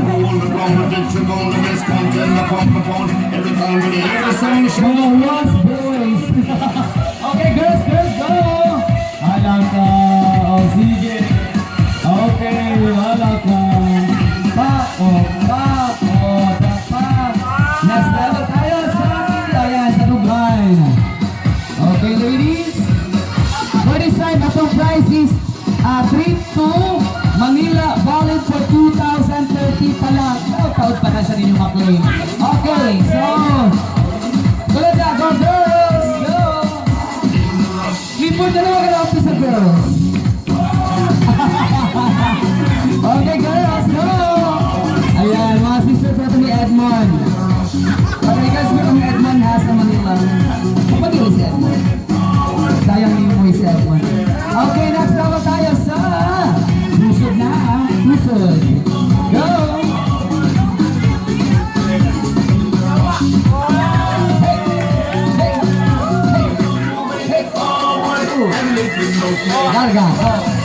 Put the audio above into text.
roll the ground, the ditch the bone, the wrist count, and the pump the pound. Every time we hear the sound, show Yes, boys. Okay, girls, go. Halaka. Oh, sige. Okay, halaka. Pako. Tapak. Next level tayo sa ayan, sa Dubai. Okay, ladies. For this time, atong price is trip to Manila, valid for 2030 pala. Taon pa na siya ninyong ma-claim. Okay, so tulad na, go girls! Go! Clipboard, dalawa ka na officer girls. Okay, girls, go! Ayan, mga sisters natin ni Edmond. Okay, guys, meron ni Edmond ha sa Manila. Kapag si Edmond. Sayang ni mo si Edmond. Okay, next level tayo sa Pusod na, Pusod. Go! Larga.